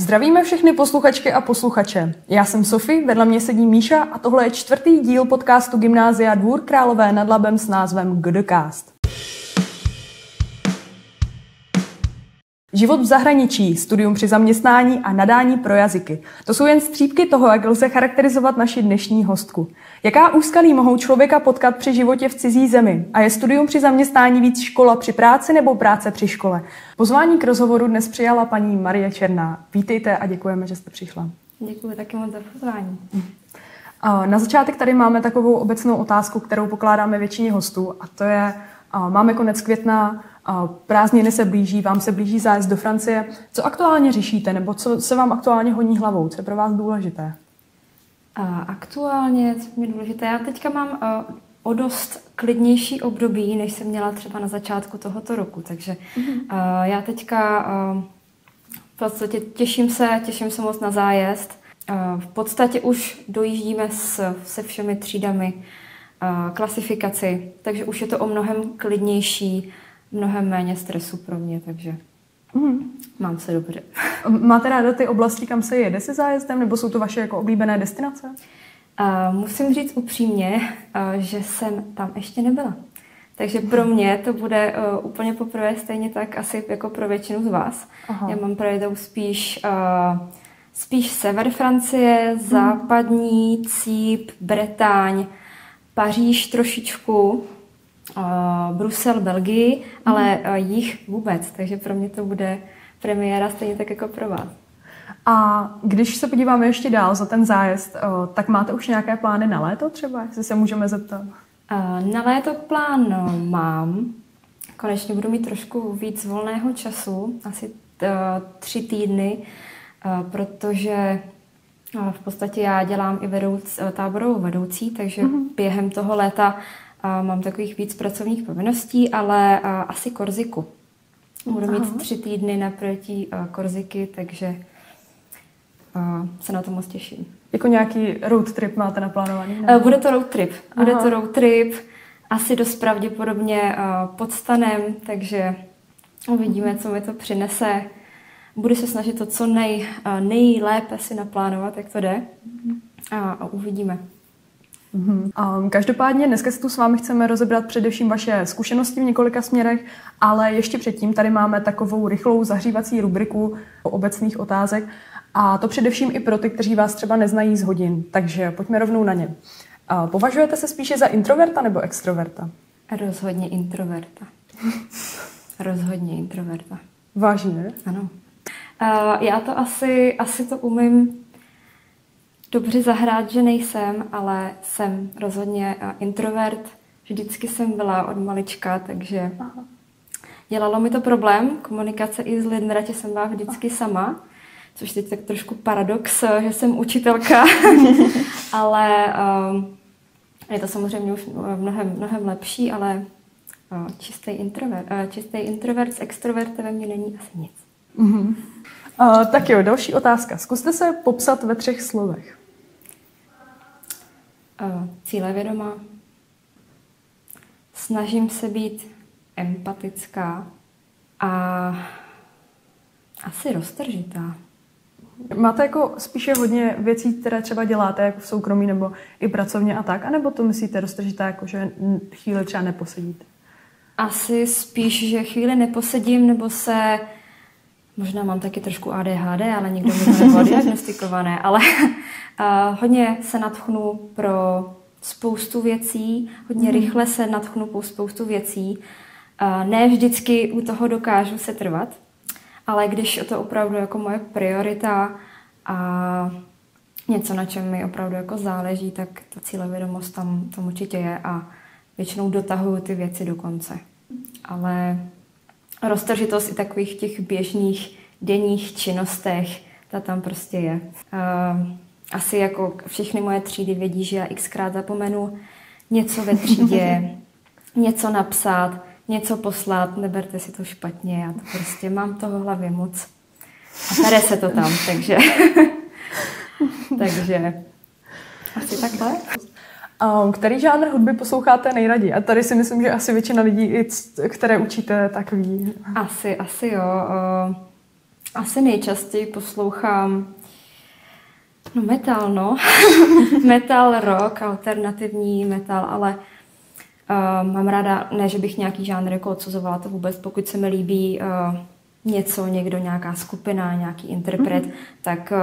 Zdravíme všechny posluchačky a posluchače. Já jsem Sofie, vedle mě sedí Míša a tohle je 4. díl podcastu Gymnázia Dvůr Králové nad Labem s názvem GDcast. Život v zahraničí, studium při zaměstnání a nadání pro jazyky. To jsou jen střípky toho, jak lze charakterizovat naši dnešní hostku. Jaká úskalí mohou člověka potkat při životě v cizí zemi? A je studium při zaměstnání víc škola při práci nebo práce při škole? Pozvání k rozhovoru dnes přijala paní Marie Černá. Vítejte a děkujeme, že jste přišla. Děkuji taky moc za pozvání. Na začátek tady máme takovou obecnou otázku, kterou pokládáme většině hostů, a to je, máme konec května, prázdniny se blíží, vám se blíží zájezd do Francie. Co aktuálně řešíte, nebo co se vám aktuálně honí hlavou? Co je pro vás důležité? Aktuálně, co je důležité, já teďka mám o dost klidnější období, než jsem měla třeba na začátku tohoto roku, takže já teďka v podstatě těším se moc na zájezd. V podstatě už dojíždíme se všemi třídami klasifikaci, takže už je to o mnohem klidnější, mnohem méně stresu pro mě, takže mám se dobře. Máte ráda ty oblasti, kam se jede se zájezdem, nebo jsou to vaše jako oblíbené destinace? Musím říct upřímně, že jsem tam ještě nebyla. Takže pro mě to bude úplně poprvé stejně tak asi jako pro většinu z vás. Aha. Já mám projedou spíš sever Francie, západní, Cíp, Bretaň, Paříž trošičku, Brusel, Belgii, ale jich vůbec. Takže pro mě to bude premiéra stejně tak jako pro vás. A když se podíváme ještě dál za ten zájezd, tak máte už nějaké plány na léto třeba, jestli se můžeme zeptat? Na léto plán mám. Konečně budu mít trošku víc volného času, asi 3 týdny, protože v podstatě já dělám i táborovou vedoucí, takže během toho léta mám takových víc pracovních povinností, ale asi Korziku. Budu mít 3 týdny naproti Korziky, takže se na to moc těším. Jako nějaký road trip máte naplánovaný? Bude to road trip. Asi dost pravděpodobně pod stanem, takže uvidíme, co mi to přinese. Budu se snažit to co nejlépe si naplánovat, jak to jde. A uvidíme. Každopádně dneska se tu s vámi chceme rozebrat především vaše zkušenosti v několika směrech, ale ještě předtím tady máme takovou rychlou zahřívací rubriku obecných otázek, a to především i pro ty, kteří vás třeba neznají z hodin, takže pojďme rovnou na ně. Považujete se spíše za introverta nebo extroverta? Rozhodně introverta. Rozhodně introverta. Vážně? Ano. Já to asi to umím dobře zahrát, že nejsem, ale jsem rozhodně introvert. Vždycky jsem byla od malička, takže dělalo mi to problém. Komunikace i s lidmi, radši jsem byla vždycky sama, což teď tak trošku paradox, že jsem učitelka, ale je to samozřejmě už mnohem lepší, ale čistý introvert s extrovertem ve mně není asi nic. Tak jo, další otázka. Zkuste se popsat ve 3 slovech. Cílevědomá. Snažím se být empatická a asi roztržitá. Máte jako spíše hodně věcí, které třeba děláte jako v soukromí nebo i pracovně a tak, anebo to myslíte roztržitá, jako že chvíli třeba neposedíte? Asi spíš, že chvíli neposedím, nebo se... Možná mám taky trošku ADHD, ale nikdo mi to nebylo diagnostikované, ale hodně se nadchnu pro spoustu věcí, hodně rychle se nadchnu po spoustu věcí. Ne vždycky u toho dokážu se trvat, ale když je to opravdu jako moje priorita a něco, na čem mi opravdu jako záleží, tak ta cílevědomost tam určitě je a většinou dotahuju ty věci do konce. Ale roztržitost i takových těch běžných denních činnostech, ta tam prostě je. Asi jako všechny moje třídy vědí, že já xkrát zapomenu něco ve třídě, něco napsat, něco poslat, neberte si to špatně, já to prostě mám toho v hlavě moc. A pere se to tam, takže asi takhle. Který žánr hudby posloucháte nejraději? A tady si myslím, že asi většina lidí, které učíte, tak ví. Asi jo. Asi nejčastěji poslouchám metal, metal, rock, alternativní metal, ale mám ráda, ne, že bych nějaký žánr jako odsuzovala, to vůbec, pokud se mi líbí něco, někdo, nějaká skupina, nějaký interpret, tak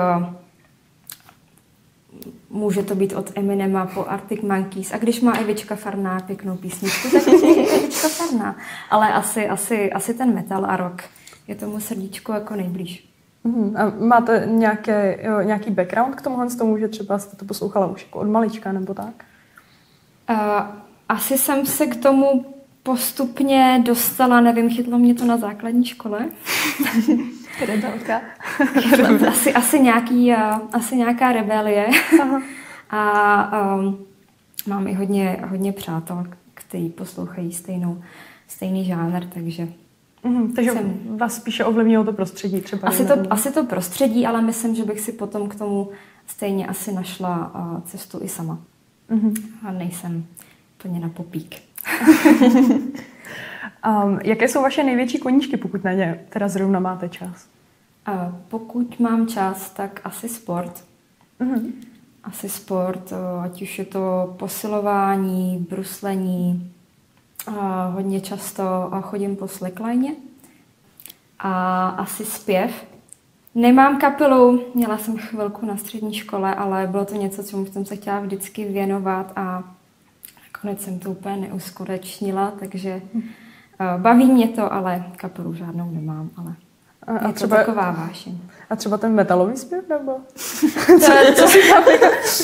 může to být od Eminema po Arctic Monkeys. A když má Evička Farná pěknou písničku, tak je Evička Farná. Ale asi ten metal a rock je tomu srdíčku jako nejblíž. A máte nějaký background k tomu, že třeba jste to poslouchala už jako od malička nebo tak? Asi jsem se k tomu postupně dostala, nevím, chytlo mě to na základní škole. Rebelka. Asi nějaká rebelie. A mám i hodně přátel, kteří poslouchají stejný žánr, takže... Takže vás spíše ovlivnilo to prostředí třeba? Asi to prostředí, ale myslím, že bych si potom k tomu stejně asi našla cestu i sama. A nejsem plně na popík. Jaké jsou vaše největší koníčky, pokud na ně teda zrovna máte čas? Pokud mám čas, tak asi sport. Asi sport, ať už je to posilování, bruslení. Hodně často chodím po slackline. A asi zpěv. Nemám kapelu, měla jsem chvilku na střední škole, ale bylo to něco, čemu jsem se chtěla vždycky věnovat a nakonec jsem to úplně neuskutečnila, takže baví mě to, ale kapelu žádnou nemám, ale je to taková vášeň. A třeba ten metalový zpěv, nebo?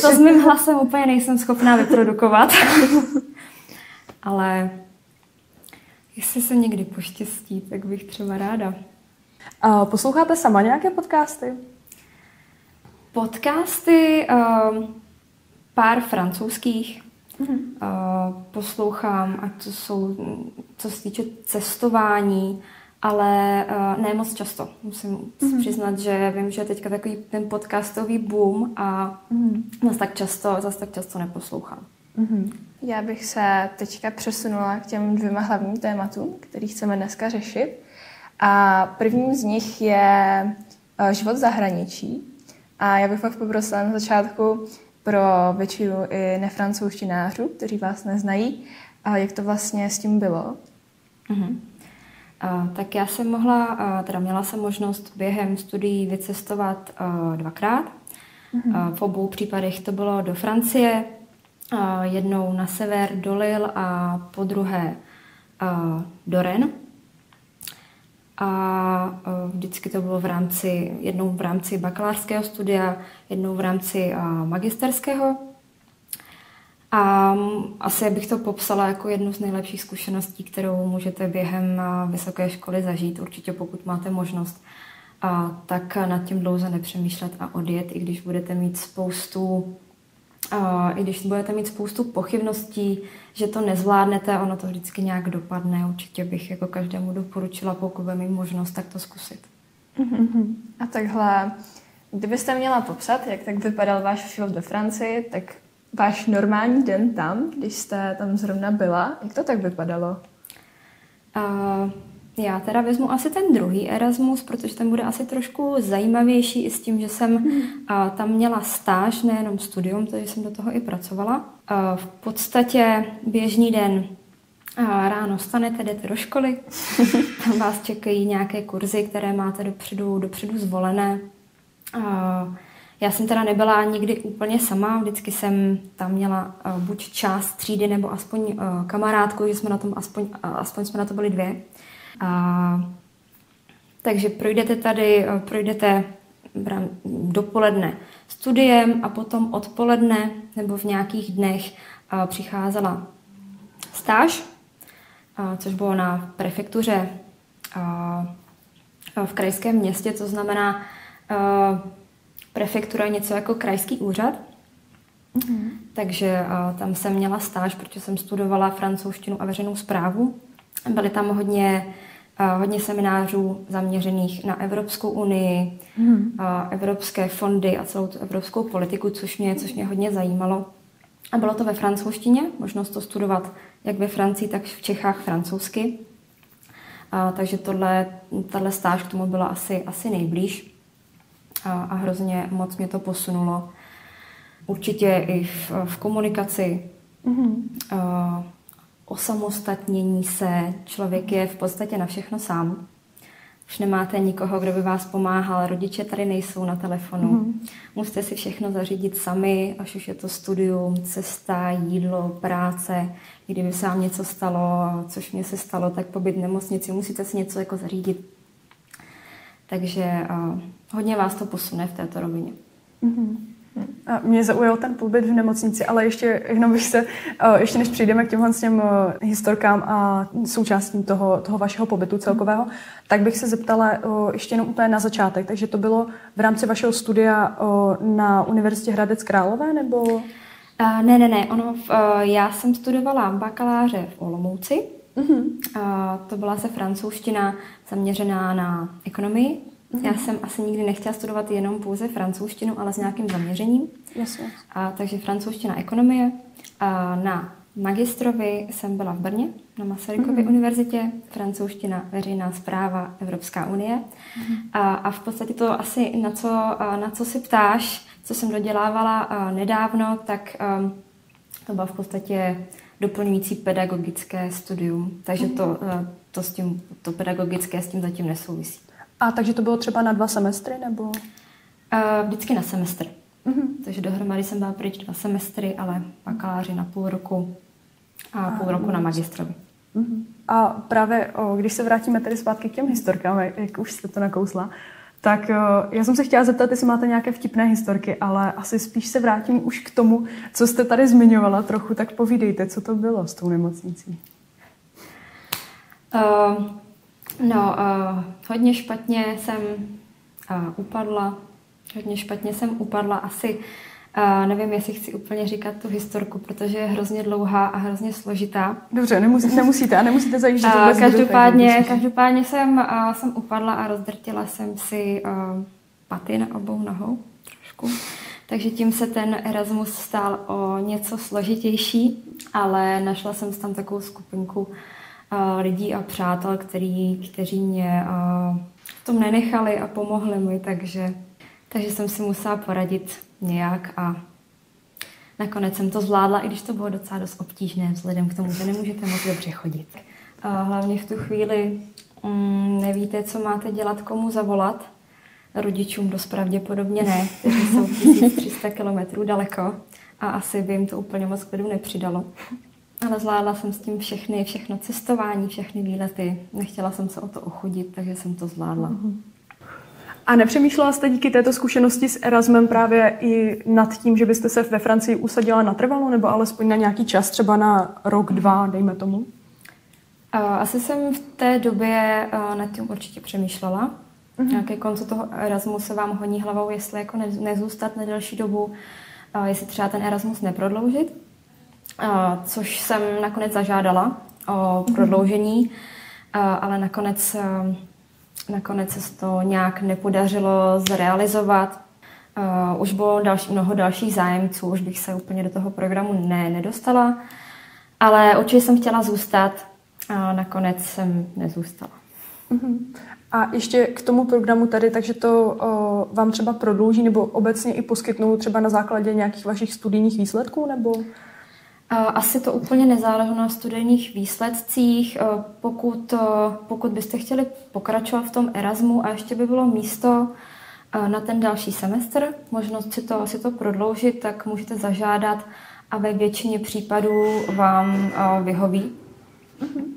To s mým hlasem úplně nejsem schopná vyprodukovat, ale jestli se někdy poštěstí, tak bych třeba ráda. Posloucháte sama nějaké podcasty? Podcasty, pár francouzských. Poslouchám, ať to jsou, co se týče cestování, ale ne moc často. Musím přiznat, že vím, že teďka takový ten podcastový boom a zase tak často neposlouchám. Já bych se teďka přesunula k těm 2 hlavním tématům, který chceme dneska řešit. A prvním z nich je život v zahraničí. A já bych vás poprosila na začátku pro většinu i nefrancouzštinářů, kteří vás neznají, jak to vlastně s tím bylo. Tak já jsem měla jsem možnost během studií vycestovat 2krát. V obou případech to bylo do Francie, jednou na sever do Lille a po druhé do Rennes. A vždycky to bylo jednou v rámci bakalářského studia, jednou v rámci magisterského. A asi bych to popsala jako jednu z nejlepších zkušeností, kterou můžete během vysoké školy zažít. Určitě pokud máte možnost, tak nad tím dlouze nepřemýšlet a odjet, i když budete mít spoustu pochybností, že to nezvládnete, ono to vždycky nějak dopadne. Určitě bych jako každému doporučila, pokud bude mít možnost, tak to zkusit. A takhle, kdybyste měla popsat, jak tak vypadal váš život ve Francii, tak váš normální den tam, když jste tam zrovna byla, jak to tak vypadalo? Já teda vezmu asi ten druhý Erasmus, protože ten bude asi trošku zajímavější i s tím, že jsem tam měla stáž, nejenom studium, takže jsem do toho i pracovala. V podstatě běžný den ráno vstanete, jdete do školy, tam vás čekají nějaké kurzy, které máte dopředu zvolené. Já jsem teda nebyla nikdy úplně sama, vždycky jsem tam měla buď část třídy, nebo aspoň kamarádku, že jsme na tom aspoň jsme na to byli 2. Takže projdete dopoledne studiem a potom odpoledne nebo v nějakých dnech přicházela stáž, což bylo na prefektuře v krajském městě, to znamená prefektura je něco jako krajský úřad. Takže tam jsem měla stáž, protože jsem studovala francouzštinu a veřejnou správu. Byly tam hodně seminářů zaměřených na Evropskou unii, evropské fondy a celou tu evropskou politiku, což mě hodně zajímalo. A bylo to ve francouzštině, možnost to studovat jak ve Francii, tak v Čechách francouzsky. Takže tahle stáž k tomu byla asi nejblíž a hrozně moc mě to posunulo. Určitě i v komunikaci, osamostatnění se, člověk je v podstatě na všechno sám. Už nemáte nikoho, kdo by vás pomáhal, rodiče tady nejsou na telefonu. Musíte si všechno zařídit sami, až už je to studium, cesta, jídlo, práce. Kdyby se vám něco stalo, což mě se stalo, tak pobyt v nemocnici, musíte si něco jako zařídit. Takže hodně vás to posune v této rovině. A mě zaujal ten pobyt v nemocnici, ale ještě než přijdeme k těm historkám a součástím toho vašeho pobytu celkového, tak bych se zeptala ještě jenom úplně na začátek. Takže to bylo v rámci vašeho studia na Univerzitě Hradec Králové, nebo? Ne. Já jsem studovala bakaláře v Olomouci. To byla francouzština zaměřená na ekonomii. Já jsem asi nikdy nechtěla studovat jenom pouze francouzštinu, ale s nějakým zaměřením. Jasně. Takže francouzština, ekonomie. Na magistrovi jsem byla v Brně, na Masarykově univerzitě. Francouzština, veřejná správa, Evropská unie. A v podstatě to asi, na co si ptáš, co jsem dodělávala nedávno, tak to bylo v podstatě doplňující pedagogické studium. Takže to pedagogické s tím zatím nesouvisí. A takže to bylo třeba na 2 semestry, nebo? Vždycky na semestr. Takže dohromady jsem byla pryč 2 semestry, ale bakaláři na půl roku a půl roku na magistrovi. A právě, když se vrátíme tedy zpátky k těm historkám, jak už jste to nakousla, tak já jsem se chtěla zeptat, jestli máte nějaké vtipné historky, ale asi spíš se vrátím už k tomu, co jste tady zmiňovala trochu, tak povídejte, co to bylo s tou nemocnicí. Hodně špatně jsem upadla. Asi nevím, jestli chci úplně říkat tu historku, protože je hrozně dlouhá a hrozně složitá. Dobře, nemusíte zajíždět vůbec. Každopádně jsem upadla a rozdrtila jsem si paty na obou nohou trošku. Takže tím se ten Erasmus stal o něco složitější, ale našla jsem tam takovou skupinku lidí a přátel, kteří mě v tom nenechali a pomohli mi, takže jsem si musela poradit nějak a nakonec jsem to zvládla, i když to bylo docela dost obtížné vzhledem k tomu, že nemůžete moc dobře chodit. Hlavně v tu chvíli nevíte, co máte dělat, komu zavolat. Rodičům dost pravděpodobně ne, kteří jsou 1300 kilometrů daleko a asi by jim to úplně moc klidu nepřidalo. Ale zvládla jsem s tím všechno cestování, všechny výlety. Nechtěla jsem se o to ochudit, takže jsem to zvládla. A nepřemýšlela jste díky této zkušenosti s Erasmem právě i nad tím, že byste se ve Francii usadila natrvalo, nebo alespoň na nějaký čas, třeba na rok, 2, dejme tomu? Asi jsem v té době nad tím určitě přemýšlela. Ke konci toho Erasmu se vám honí hlavou, jestli jako nezůstat na delší dobu, jestli třeba ten Erasmus neprodloužit. Což jsem nakonec zažádala o prodloužení, ale nakonec se to nějak nepodařilo zrealizovat. Už bylo mnoho dalších zájemců, už bych se úplně do toho programu nedostala, ale určitě jsem chtěla zůstat a nakonec jsem nezůstala. A ještě k tomu programu tady, takže to vám třeba prodlouží nebo obecně i poskytnou třeba na základě nějakých vašich studijních výsledků, nebo? Asi to úplně nezáleží na studijních výsledcích. Pokud byste chtěli pokračovat v tom Erasmu a ještě by bylo místo na ten další semestr, možnost si to prodloužit, tak můžete zažádat a ve většině případů vám vyhoví.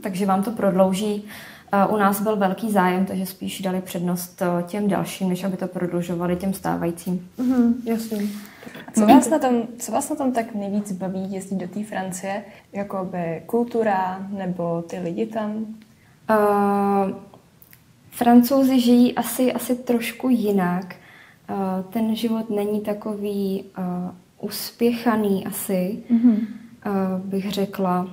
Takže vám to prodlouží. U nás byl velký zájem, takže spíš dali přednost těm dalším, než aby to prodlužovali těm stávajícím. Jasně. Co vás na tom tak nejvíc baví jezdit do té Francie? Jakoby kultura nebo ty lidi tam? Francouzi žijí asi trošku jinak. Ten život není takový uspěchaný asi, bych řekla.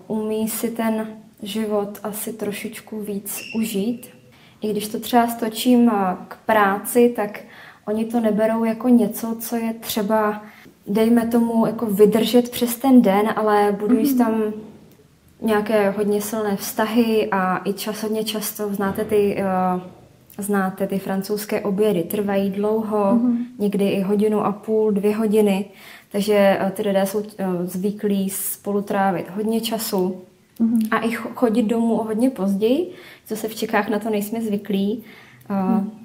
Umí si ten život asi trošičku víc užít. I když to třeba stočím k práci, tak oni to neberou jako něco, co je třeba, dejme tomu, jako vydržet přes ten den, ale budují tam nějaké hodně silné vztahy a i hodně často znáte ty francouzské obědy. Trvají dlouho, někdy i 1,5 hodiny, 2 hodiny, takže ty lidé jsou zvyklí spolu trávit hodně času a i chodit domů hodně později, co se v Čechách na to nejsme zvyklí.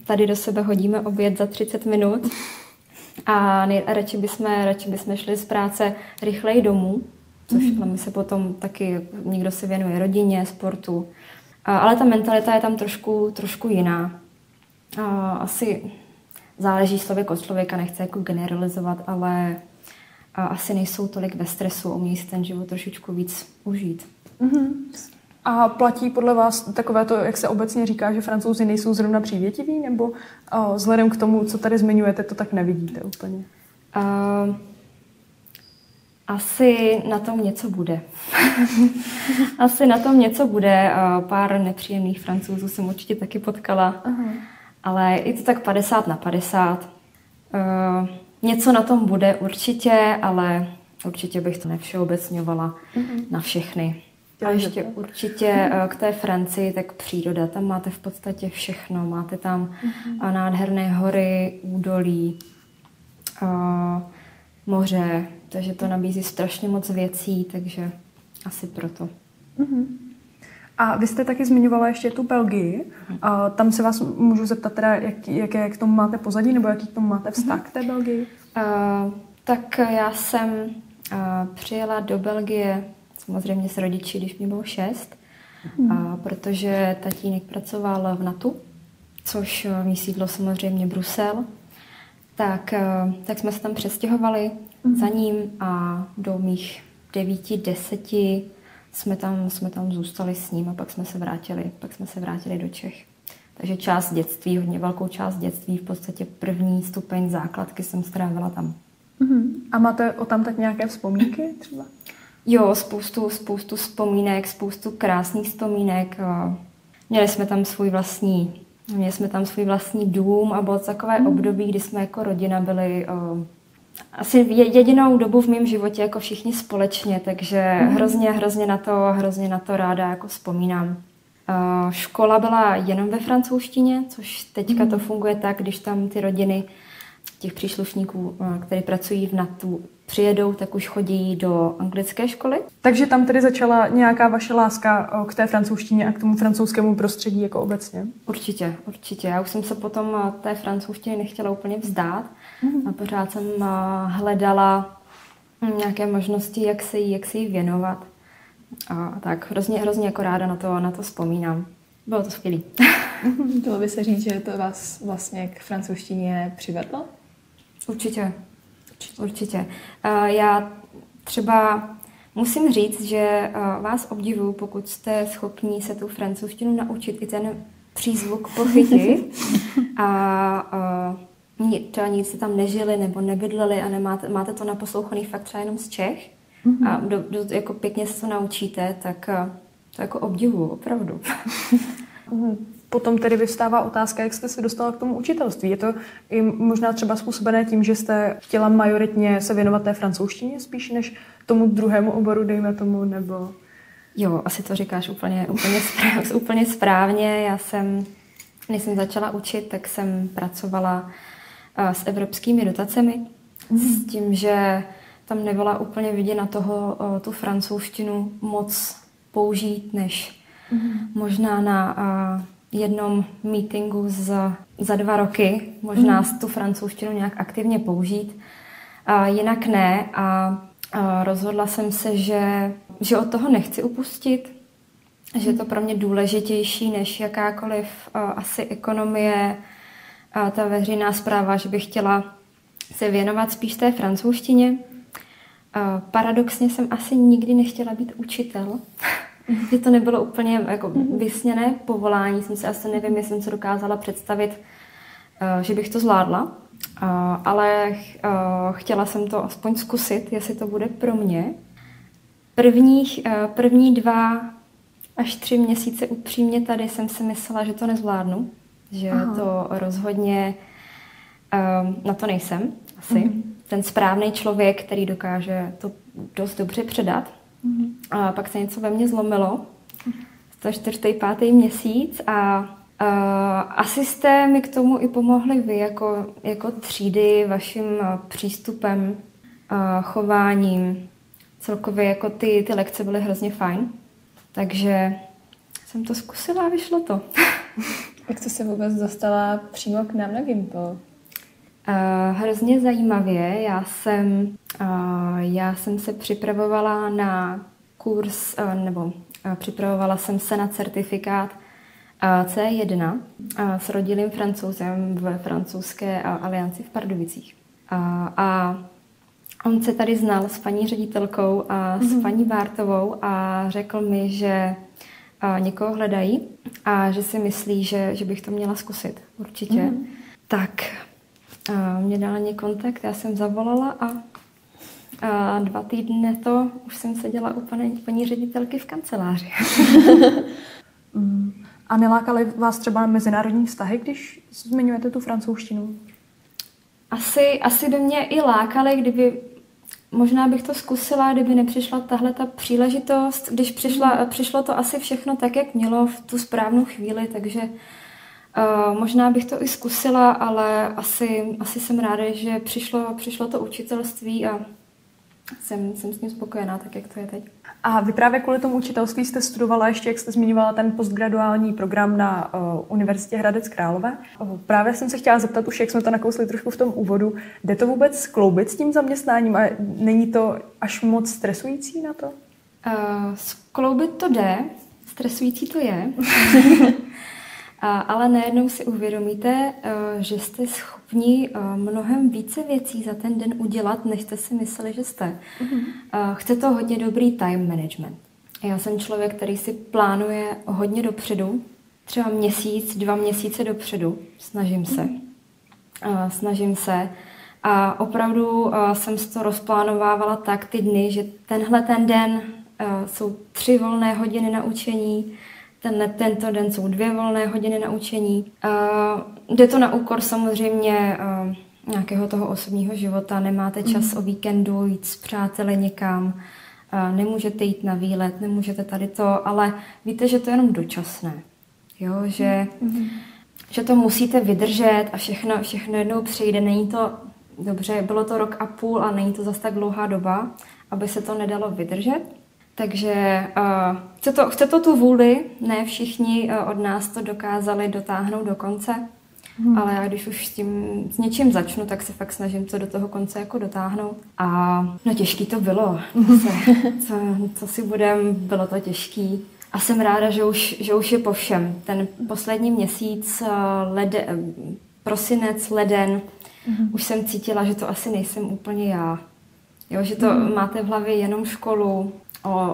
Tady do sebe hodíme oběd za 30 minut a radši bychom šli z práce rychleji domů, což my se potom taky, někdo se věnuje rodině, sportu, ale ta mentalita je tam trošku jiná. Asi záleží člověk od člověka, nechce jako generalizovat, ale asi nejsou tolik ve stresu, umí si ten život trošičku víc užít. A platí podle vás takové to, jak se obecně říká, že Francouzi nejsou zrovna přívětiví, nebo vzhledem k tomu, co tady zmiňujete, to tak nevidíte úplně? Asi na tom něco bude. Asi na tom něco bude. Pár nepříjemných Francouzů jsem určitě taky potkala. Ale je to tak 50/50. Něco na tom bude určitě, ale určitě bych to nevšeobecňovala na všechny. A ještě určitě k té Francii, tak příroda. Tam máte v podstatě všechno. Máte tam nádherné hory, údolí, moře, takže to nabízí strašně moc věcí, takže asi proto. A vy jste taky zmiňovala ještě tu Belgii. A tam se vás můžu zeptat teda, jaké k tomu máte pozadí, nebo jaký k tomu máte vztah k té Belgii? Tak já jsem přijela do Belgie samozřejmě s rodiči, když mi bylo 6, protože tatínek pracoval v NATO, což mý sídlo samozřejmě Brusel. Tak jsme se tam přestěhovali za ním a do mých 9, 10 jsme tam zůstali s ním a pak jsme se vrátili do Čech. Takže část dětství, hodně velkou část dětství, v podstatě první stupeň základky jsem strávila tam. A máte o tam tak nějaké vzpomínky třeba? Jo, spoustu vzpomínek, spoustu krásných vzpomínek. Měli jsme tam svůj vlastní dům a bylo to takové období, kdy jsme jako rodina byli asi jedinou dobu v mém životě jako všichni společně, takže hrozně na to ráda jako vzpomínám. Škola byla jenom ve francouzštině, což teďka to funguje tak, když tam ty rodiny těch příslušníků, kteří pracují v NATO, přijedou, tak už chodí do anglické školy. Takže tam tedy začala nějaká vaše láska k té francouzštině a k tomu francouzskému prostředí jako obecně? Určitě. Já už jsem se potom té francouzštiny nechtěla úplně vzdát a pořád jsem hledala nějaké možnosti, jak se jí věnovat. A tak hrozně jako ráda na to vzpomínám. Bylo to skvělý. Dalo by se říct, že to vás vlastně k francouzštině přivedlo? Určitě. Já třeba musím říct, že vás obdivuju, pokud jste schopní se tu francouzštinu naučit i ten přízvuk pochytit a třeba nic jste tam nežili nebo nebydleli a máte to naposlouchaný fakt třeba jenom z Čech a jako pěkně se to naučíte, tak to jako obdivuju, opravdu. Potom tedy vyvstává otázka, jak jste se dostala k tomu učitelství. Je to i možná třeba způsobené tím, že jste chtěla majoritně se věnovat té francouzštině spíš než tomu druhému oboru, dejme tomu, nebo... Jo, asi to říkáš úplně správně. Než jsem začala učit, tak jsem pracovala s evropskými dotacemi, s tím, že tam nebyla úplně viděna toho tu francouzštinu moc použít, než možná na jednom meetingu za 2 roky, možná tu francouzštinu nějak aktivně použít. Jinak ne a rozhodla jsem se, že od toho nechci upustit, že je to pro mě důležitější než jakákoliv asi ekonomie, ta veřejná správa, že bych chtěla se věnovat spíš té francouzštině. Paradoxně jsem asi nikdy nechtěla být učitel. Že to nebylo úplně jako vysněné povolání, nevím, jestli jsem se dokázala představit, že bych to zvládla, ale chtěla jsem to aspoň zkusit, jestli to bude pro mě. První 2 až 3 měsíce upřímně tady jsem si myslela, že to nezvládnu, že to rozhodně na to nejsem asi. Ten správný člověk, který dokáže to dost dobře předat. A pak se něco ve mně zlomilo. To 4., 5. měsíc a asi jste mi k tomu i pomohli vy jako třídy vaším přístupem, chováním. Celkově jako ty lekce byly hrozně fajn. Takže jsem to zkusila a vyšlo to. Jak jste se vůbec dostala přímo k nám na Gimpl? Hrozně zajímavě. Já jsem se připravovala na kurz, připravovala jsem se na certifikát C1 s rodilým Francouzem ve francouzské alianci v Pardubicích. A on se tady znal s paní ředitelkou a s paní Bártovou a řekl mi, že někoho hledají a že si myslí, že bych to měla zkusit určitě. Tak mě dala kontakt, já jsem zavolala a 2 týdny už jsem seděla u paní ředitelky v kanceláři. A nelákaly vás třeba mezinárodní vztahy, když zmiňujete tu francouzštinu? Asi by mě i lákaly, kdyby možná bych to zkusila, kdyby nepřišla tahle ta příležitost. Když přišlo to asi všechno tak, jak mělo v tu správnou chvíli, takže možná bych to i zkusila, ale asi jsem ráda, že přišlo to učitelství a jsem s ním spokojená, tak jak to je teď. A vy právě kvůli tomu učitelství jste studovala ještě, jak jste zmiňovala, ten postgraduální program na Univerzitě Hradec Králové. Právě jsem se chtěla zeptat, už jak jsme to nakousli trošku v tom úvodu, jde to vůbec skloubit s tím zaměstnáním a není to až moc stresující na to? Skloubit to jde, stresující to je. Ale najednou si uvědomíte, že jste schopni mnohem více věcí za ten den udělat, než jste si mysleli, že jste. Chce to hodně dobrý time management. Já jsem člověk, který si plánuje hodně dopředu, třeba měsíc, 2 měsíce dopředu. Snažím se. A opravdu jsem si to rozplánovávala tak ty dny, že ten den jsou 3 volné hodiny na učení, tento den jsou 2 volné hodiny na učení. Jde to na úkor samozřejmě nějakého toho osobního života. Nemáte čas o víkendu jít s přáteli někam, nemůžete jít na výlet, nemůžete tady to, ale víte, že to je jenom dočasné. Jo? Že to musíte vydržet a všechno jednou přijde. Není to dobře, bylo to 1,5 roku a není to zas tak dlouhá doba, aby se to nedalo vydržet. Takže chce to tu vůli, ne všichni od nás to dokázali dotáhnout do konce, ale já když už s něčím začnu, tak se fakt snažím to do toho konce jako dotáhnout. A no těžký to bylo, co si budem, bylo to těžký. A jsem ráda, že už je po všem. Ten poslední měsíc, prosinec, leden, už jsem cítila, že to asi nejsem úplně já. Jo, že to máte v hlavě jenom školu,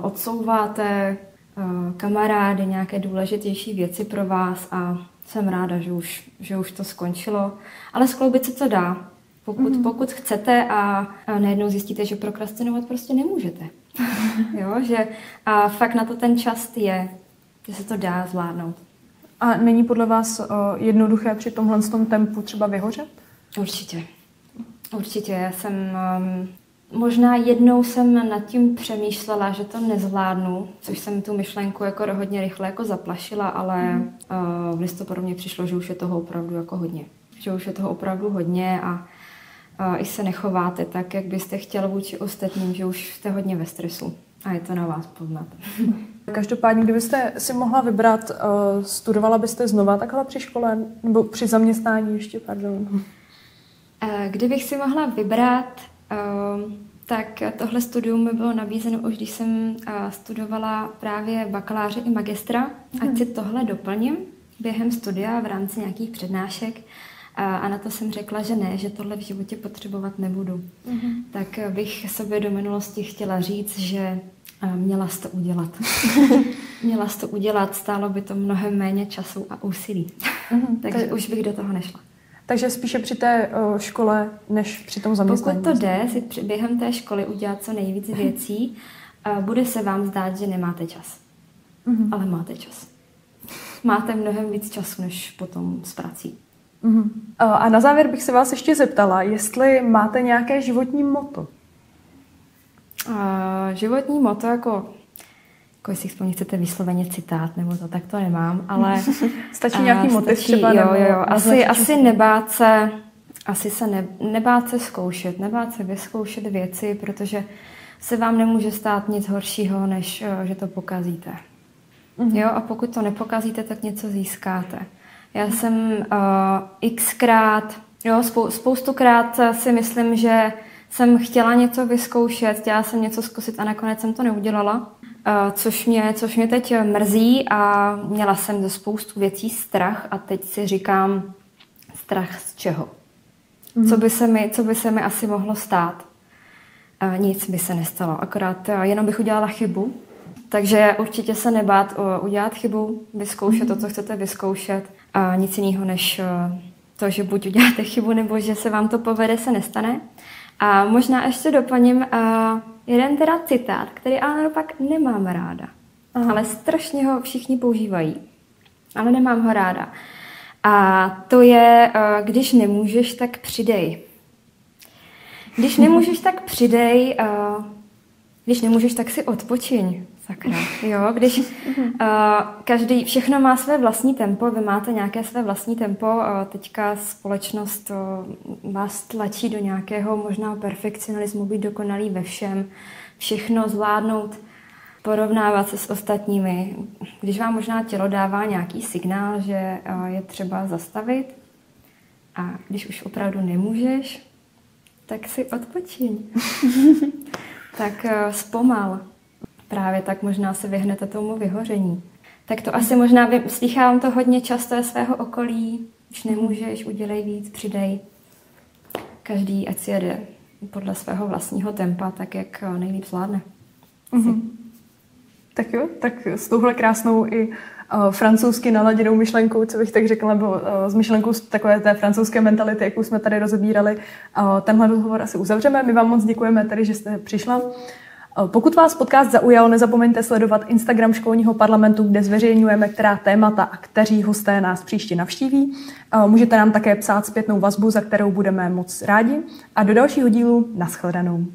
odsouváte kamarády, nějaké důležitější věci pro vás a jsem ráda, že už to skončilo. Ale skloubit se to dá. Pokud chcete a najednou zjistíte, že prokrastinovat prostě nemůžete. Jo, a fakt na to ten čas je, že se to dá zvládnout. A není podle vás jednoduché při tomhle tempu třeba vyhořet? Určitě. Já jsem... Možná jednou jsem nad tím přemýšlela, že to nezvládnu, což jsem tu myšlenku jako hodně rychle jako zaplašila, ale v listopadu mě přišlo, že už je toho opravdu jako hodně. Že už je toho opravdu hodně a i se nechováte tak, jak byste chtěl vůči ostatním, že už jste hodně ve stresu a je to na vás poznat. Každopádně, kdybyste si mohla vybrat, studovala byste znova takhle při škole nebo při zaměstnání ještě, pardon? Kdybych si mohla vybrat, tak tohle studium mi bylo nabízeno už, když jsem studovala právě bakaláře i magistra, ať si tohle doplním během studia v rámci nějakých přednášek a na to jsem řekla, že ne, že tohle v životě potřebovat nebudu. Tak bych sobě do minulosti chtěla říct, že měla jsi to udělat. Měla jsi to udělat, stálo by to mnohem méně času a úsilí. Takže už bych do toho nešla. Takže spíše při té škole, než při tom zaměstnání. Pokud to jde, si během té školy udělat co nejvíc věcí, bude se vám zdát, že nemáte čas. Ale máte čas. Máte mnohem víc času, než potom s prací. A na závěr bych se vás ještě zeptala, jestli máte nějaké životní motto. Životní motto, jako jestli chcete vysloveně citát, nebo to, tak to nemám, ale... Stačí nějaký motiv třeba? Jo. Asi nebát se zkoušet, nebát se vyzkoušet věci, protože se vám nemůže stát nic horšího, než že to pokazíte. Jo, a pokud to nepokazíte, tak něco získáte. Já jsem xkrát, spoustukrát si myslím, že jsem chtěla něco vyzkoušet, chtěla jsem něco zkusit a nakonec jsem to neudělala, což mě teď mrzí a měla jsem ze spoustu věcí strach a teď si říkám, strach z čeho? Co by se mi asi mohlo stát? Nic by se nestalo, akorát jenom bych udělala chybu. Takže určitě se nebát udělat chybu, vyzkoušet to, co chcete vyzkoušet. A nic jiného než to, že buď uděláte chybu, nebo že se vám to povede, se nestane. A možná ještě doplním jeden teda citát, který ale naopak nemám ráda. Ale strašně ho všichni používají. Ale nemám ho ráda. A to je, když nemůžeš, tak přidej. Když nemůžeš, tak přidej. Když nemůžeš, tak si odpočiň. Sakra. Jo, když všechno má své vlastní tempo, vy máte nějaké své vlastní tempo, teďka společnost vás tlačí do nějakého možná perfekcionalismu, být dokonalý ve všem, všechno zvládnout, porovnávat se s ostatními. Když vám možná tělo dává nějaký signál, že je třeba zastavit a když už opravdu nemůžeš, tak si odpočiň. Tak zpomal. Právě tak možná se vyhnete tomu vyhoření. Tak to asi možná, slychám to hodně často ze svého okolí, když nemůžeš, udělej víc, přidej. Každý, ať si jede podle svého vlastního tempa, tak jak nejlíp zvládne. Tak jo, tak s touhle krásnou i francouzsky naladěnou myšlenkou, co bych tak řekla, nebo s myšlenkou takové té francouzské mentality, jakou jsme tady rozebírali, tenhle rozhovor asi uzavřeme. My vám moc děkujeme tady, že jste přišla. Pokud vás podcast zaujal, nezapomeňte sledovat Instagram Školního parlamentu, kde zveřejňujeme, která témata a kteří hosté nás příště navštíví. Můžete nám také psát zpětnou vazbu, za kterou budeme moc rádi. A do dalšího dílu nashledanou.